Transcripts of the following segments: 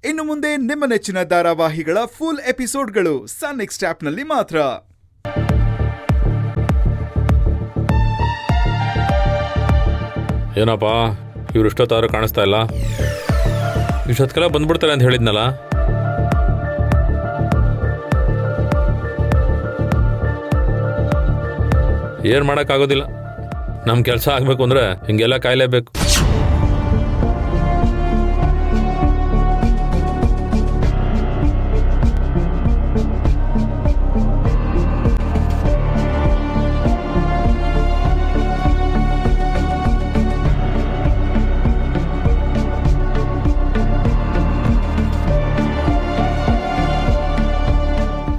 ಇನ್ನು ಮುಂದೆ ನಿಮ್ಮ ನೆಚ್ಚಿನ ಧಾರಾವಾಹಿಗಳ ಫುಲ್ ಎಪಿಸೋಡ್ಗಳು ಸನ್ ನೆಕ್ಸ್ಟ್ ಆಪ್ನಲ್ಲಿ ಮಾತ್ರ. ಏನಪ್ಪ ಇವ್ರು ಇಷ್ಟೊತ್ತಾದ್ರೂ ಕಾಣಿಸ್ತಾ ಇಲ್ಲ? ಇಷ್ಟೊತ್ತೆಲ್ಲ ಬಂದ್ಬಿಡ್ತಾರೆ ಅಂತ ಹೇಳಿದ್ನಲ್ಲ. ಏನು ಮಾಡೋಕ್ಕಾಗೋದಿಲ್ಲ, ನಮ್ಮ ಕೆಲಸ ಆಗಬೇಕು ಅಂದರೆ ಹಿಂಗೆಲ್ಲ ಕಾಯಲೇಬೇಕು.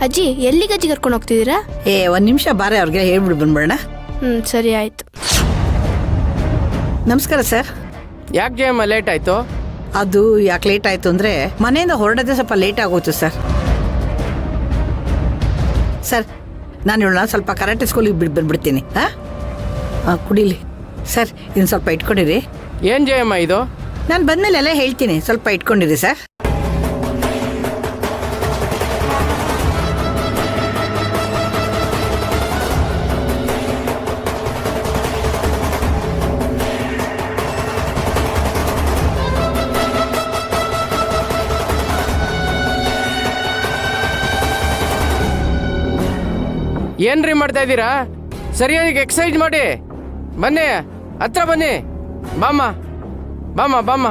ಅಜ್ಜಿ ಎಲ್ಲಿಗೆ ಅಜ್ಜಿ ಕರ್ಕೊಂಡು ಹೋಗ್ತಿದ್ದೀರಾ? ಒಂದ್ ನಿಮಿಷ ಬಾರೆ, ಅವ್ರಿಗೆ ಹೇಳ್ಬಿಟ್ಟು ಬಂದ್ಬಿಡೋಣ. ಸರಿ ಆಯ್ತು. ನಮಸ್ಕಾರ ಸರ್. ಯಾಕೆ ಜಯಮ್ಮ ಲೇಟ್ ಆಯ್ತು? ಅದು ಯಾಕೆ ಲೇಟ್ ಆಯ್ತು ಅಂದ್ರೆ ಮನೆಯಿಂದ ಹೊರಡೋದೇ ಸ್ವಲ್ಪ ಲೇಟ್ ಆಗೋಯ್ತು ಸರ್. ಸರ್ ನಾನು ಇವಳನ್ನ ಸ್ವಲ್ಪ ಕರಾಟೆ ಸ್ಕೂಲಿಗೆ ಬಂದ್ಬಿಡ್ತೀನಿ. ಕುಡೀಲಿ ಸರ್, ಇದನ್ನ ಸ್ವಲ್ಪ ಇಟ್ಕೊಂಡಿರಿ. ಏನ್ ಜಯಮ್ಮ ಇದು? ನಾನು ಬಂದ್ಮೇಲೆ ಎಲ್ಲ ಹೇಳ್ತೀನಿ, ಸ್ವಲ್ಪ ಇಟ್ಕೊಂಡಿರಿ ಸರ್. ಏನ್ರಿ ಮಾಡ್ತಾ ಇದ್ದೀರಾ? ಸರಿಯಾಗಿ ಎಕ್ಸರ್ಸೈಸ್ ಮಾಡಿ. ಬನ್ನಿ, ಹತ್ರ ಬನ್ನಿ. ಬಾಮ್ಮ ಬಾಮ್ಮ ಬಾಮ್ಮ.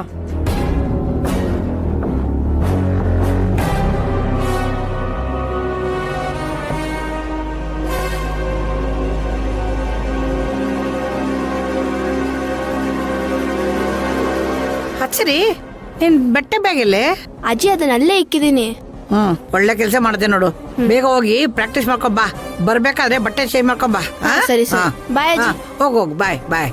ಹಚ್ಚರಿ, ನಿನ್ ಬಟ್ಟೆ ಬ್ಯಾಗ್ ಎಲ್ಲೇ? ಅಜ್ಜಿ ಅದನ್ನ ಅಲ್ಲೇ ಇಕ್ಕಿದ್ದೀನಿ. ಒಳ್ಳೆ ಕೆಲಸ ಮಾಡಿದೆ ನೋಡು. ಬೇಗ ಹೋಗಿ ಪ್ರಾಕ್ಟೀಸ್ ಮಾಡ್ಕೊಂಬಾ. ಬರ್ಬೇಕಾದ್ರೆ ಬಟ್ಟೆ ಚೇಂಜ್ ಮಾಡ್ಕೊಂಬಾ. ಸರಿ ಸರಿ, ಬಾಯ್ ಅಜ್ಜಿ. ಹೋಗು, ಬಾಯ್ ಬಾಯ್.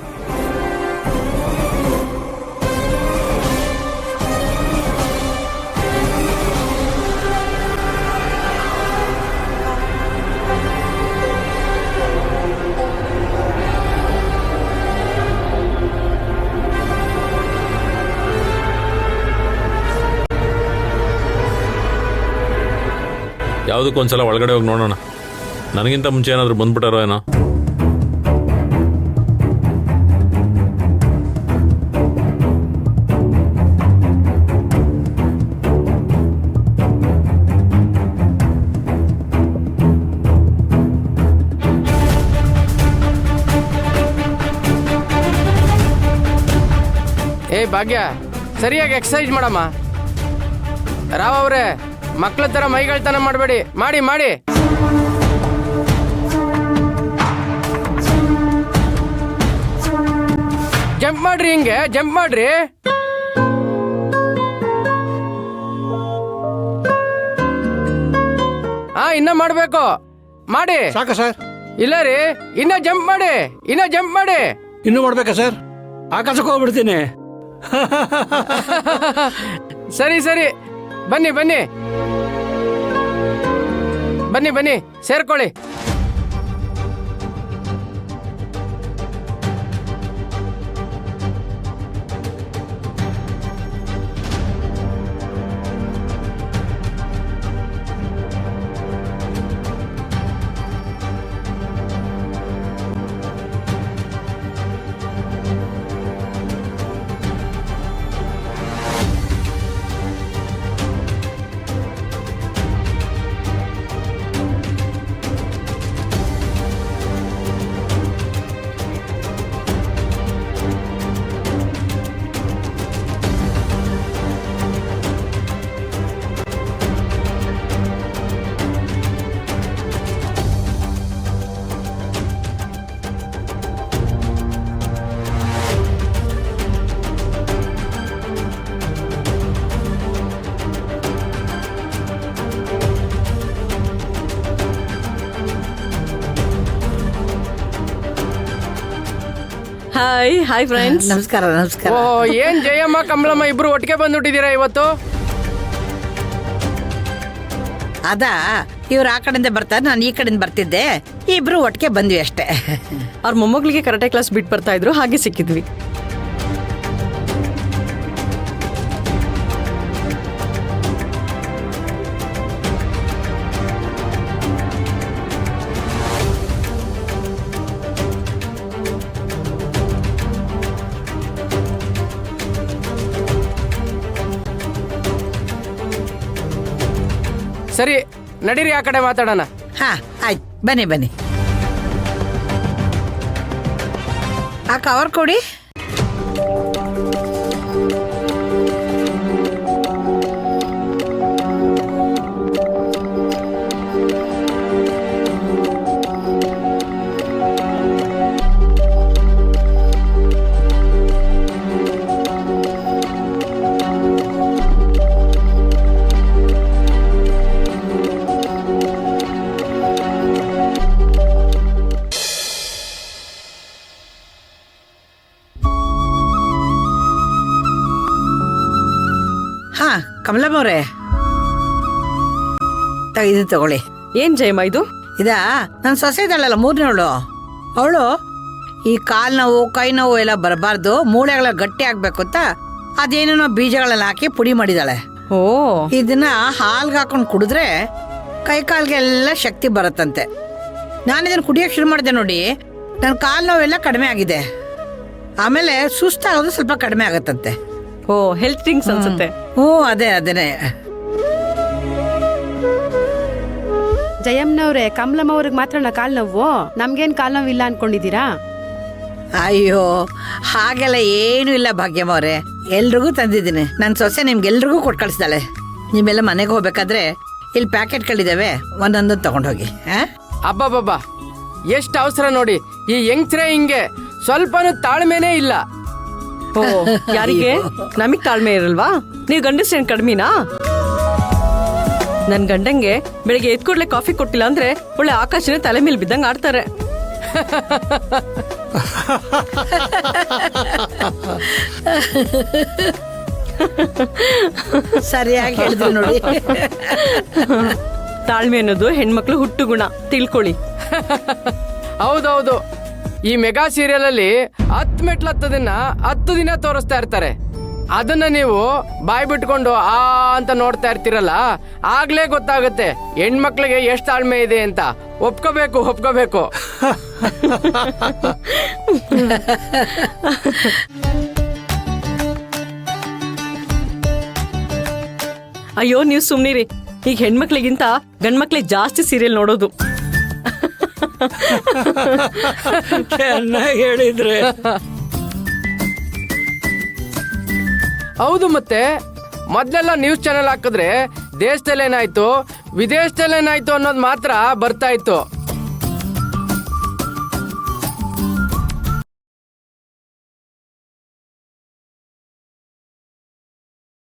ಯಾವುದಕ್ಕೊಂದ್ಸಲ ಒಳಗಡೆ ಹೋಗಿ ನೋಡೋಣ. ನನಗಿಂತ ಮುಂಚೆ ಏನಾದರೂ ಬಂದ್ಬಿಟ್ಟಾರೋ ಏನೋ. ಭಾಗ್ಯ, ಸರಿಯಾಗಿ ಎಕ್ಸರ್ಸೈಸ್ ಮಾಡಮ್ಮ. ರಾವ್ ಅವ್ರೆ, ಮಕ್ಳ ತರ ಮೈಗಳ್ತನ ಮಾಡಬೇಡಿ. ಮಾಡಿ ಮಾಡಿ. ಜಂಪ್ ಮಾಡ್ರಿ, ಹಿಂಗೆ ಜಂಪ್ ಮಾಡ್ರಿ. ಇನ್ನ ಮಾಡ್ಬೇಕು. ಮಾಡಿ. ಸಾಕ ಸರ್? ಇಲ್ಲ ರೀ, ಇನ್ನ ಜಂಪ್ ಮಾಡಿ, ಇನ್ನ ಜಂಪ್ ಮಾಡಿ. ಇನ್ನೂ ಮಾಡ್ಬೇಕಾ ಸರ್? ಆಕಾಶಕ್ಕೆ ಹೋಗ್ಬಿಡ್ತೀನಿ. ಸರಿ ಸರಿ, ಬನ್ನಿ ಬನ್ನಿ ಬನ್ನಿ ಬನ್ನಿ, ಸೇರ್ಕೊಳ್ಳಿ. Hi hi friends. ನಮಸ್ಕಾರ ನಮಸ್ಕಾರ. ಓ, ಏನ್ ಜಯಮ್ಮ ಕಮಲಮ್ಮ ಇಬ್ರು ಒಟ್ಟಿಗೆ ಬಂದ್ಬಿಟ್ಟಿದ್ದೀರಾ ಇವತ್ತು? ಅದಾ, ಇವ್ರು ಆ ಕಡೆಯಿಂದ ಬರ್ತಾರೆ, ನಾನು ಈ ಕಡೆಯಿಂದ ಬರ್ತಿದ್ದೆ. ಇಬ್ರು ಒಟ್ಟಿಗೆ ಬಂದ್ವಿ ಅಷ್ಟೇ. ಅವ್ರ ಮೊಮ್ಮಗಳಿಗೆ ಕರಾಟೆ ಕ್ಲಾಸ್ ಬಿಟ್ಟು ಬರ್ತಾ ಇದ್ರು, ಹಾಗೆ ಸಿಕ್ಕಿದ್ವಿ. ಸರಿ ನಡೀರಿ ಆ ಕಡೆ ಮಾತಾಡೋಣ. ಹಾ ಆಯ್ತು, ಬನ್ನಿ ಬನ್ನಿ. ಆ ಕವರ್ ಕೊಡಿ. ಹಾ ಕಮಲಮ್ಮ ಅವರೇ, ಇದು ತಗೊಳ್ಳಿ. ಏನ್ ಜಯಮ್ಮ ಇದು? ಇದಾ ನನ್ನ ಸೊಸೆ ಇದ್ದಾಳಲ್ಲ 3ನೇವಳು, ಅವಳು ಈ ಕಾಲು ನೋವು ಕೈ ನೋವು ಎಲ್ಲ ಬರಬಾರ್ದು, ಮೂಳೆಗಳ ಗಟ್ಟಿ ಆಗ್ಬೇಕು ಅಂತ ಅದೇನೇನೋ ಬೀಜಗಳೆಲ್ಲ ಹಾಕಿ ಪುಡಿ ಮಾಡಿದಾಳೆ. ಓ, ಇದನ್ನ ಹಾಲ್ಗೆ ಹಾಕೊಂಡು ಕುಡಿದ್ರೆ ಕೈ ಕಾಲ್ಗೆಲ್ಲ ಶಕ್ತಿ ಬರುತ್ತಂತೆ. ನಾನಿದನ್ನು ಕುಡಿಯೋಕೆ ಶುರು ಮಾಡಿದೆ ನೋಡಿ, ನನ್ನ ಕಾಲು ನೋವೆಲ್ಲ ಕಡಿಮೆ ಆಗಿದೆ. ಆಮೇಲೆ ಸುಸ್ತಾಗೋದು ಸ್ವಲ್ಪ ಕಡಿಮೆ ಆಗತ್ತಂತೆ. ಓ, ಹೆಲ್ತ್ ಡ್ರಿಂಕ್ಸ್ ಅನ್ಸುತ್ತೆ. ಹ್ಞೂ ಅದೇನೆ. ಜಯಮ್ಮನವ್ರೆ, ಕಮಲಮ್ಮ ಅವ್ರಿಗೆ ಮಾತ್ರ ಕಾಲ್ ನೋವು, ನಮ್ಗೇನ್ ಕಾಲ್ ನೋವು ಇಲ್ಲ ಅನ್ಕೊಂಡಿದ್ದೀರಾ? ಅಯ್ಯೋ ಹಾಗೆಲ್ಲ ಏನೂ ಇಲ್ಲ ಭಾಗ್ಯಮ್ಮ ಅವರೇ, ಎಲ್ರಿಗೂ ತಂದಿದ್ದೀನಿ. ನನ್ನ ಸೊಸೆ ನಿಮ್ಗೆಲ್ರಿಗೂ ಕೊಟ್ಟು ಕಳಿಸ್ದಾಳೆ. ನಿಮ್ಮೆಲ್ಲ ಮನೆಗೆ ಹೋಗ್ಬೇಕಾದ್ರೆ ಇಲ್ಲಿ ಪ್ಯಾಕೆಟ್ಗಳಿದ್ದಾವೆ, ಒಂದೊಂದೊಂದು ತಗೊಂಡೋಗಿ. ಅಬ್ಬಬ್ಬಬ್ಬಾ, ಎಷ್ಟು ಅವಸರ ನೋಡಿ. ಈ ಯಂಗ್ಸ್ರೇ ಹಿಂಗೆ, ಸ್ವಲ್ಪನೂ ತಾಳ್ಮೆನೇ ಇಲ್ಲ. ಓ, ಯಾರಿಗೆ? ನಮಗ್ ತಾಳ್ಮೆ ಇರಲ್ವಾ? ನೀವು ಗಂಡಸ್ರೇನ್ ಕಡಿಮಿನಾ? ನನ್ ಗಂಡಂಗೆ ಬೆಳಿಗ್ಗೆ ಎದ್ ಕೂಡ್ಲೆ ಕಾಫಿ ಕೊಟ್ಟಿಲ್ಲ ಅಂದ್ರೆ ಒಳ್ಳೆ ಆಕಾಶನೇ ತಲೆ ಮೇಲೆ ಬಿದ್ದಂಗ ಆಡ್ತಾರೆ. ಸರಿಯಾಗಿ ಹೇಳಿದ್ರು ನೋಡಿ. ತಾಳ್ಮೆ ಅನ್ನೋದು ಹೆಣ್ಮಕ್ಳು ಹುಟ್ಟು ಗುಣ, ತಿಳ್ಕೊಳ್ಳಿ. ಹೌದೌದು, ಈ ಮೆಗಾ ಸೀರಿಯಲ್ ಅಲ್ಲಿ 10 ಮೆಟ್ಲು ಹತ್ತದನ್ನ 10 ದಿನ ತೋರಿಸ್ತಾ ಇರ್ತಾರೆ. ಅದನ್ನ ನೀವು ಬಾಯ್ ಬಿಟ್ಕೊಂಡು ಆ ಅಂತ ನೋಡ್ತಾ ಇರ್ತೀರಲ್ಲ, ಆಗ್ಲೇ ಗೊತ್ತಾಗುತ್ತೆ ಹೆಣ್ಮಕ್ಳಿಗೆ ಎಷ್ಟು ತಾಳ್ಮೆ ಇದೆ ಅಂತ. ಒಪ್ಕೋಬೇಕು. ಅಯ್ಯೋ, ನೀವು ಸುಮ್ನಿರಿ. ಈಗ ಹೆಣ್ಮಕ್ಳಿಗಿಂತ ಗಂಡ್ಮಕ್ಳಿಗೆ ಜಾಸ್ತಿ ಸೀರಿಯಲ್ ನೋಡೋದು. ಚೆನ್ನಾಗಿ ಹೇಳಿದ್ರೆ. ಹೌದು, ಮತ್ತೆ ಮೊದ್ಲೆಲ್ಲ ನ್ಯೂಸ್ ಚಾನೆಲ್ ಹಾಕಿದ್ರೆ ದೇಶದಲ್ಲೇನಾಯ್ತು ವಿದೇಶದಲ್ಲೇನಾಯ್ತು ಅನ್ನೋದು ಮಾತ್ರ ಬರ್ತಾ ಇತ್ತು.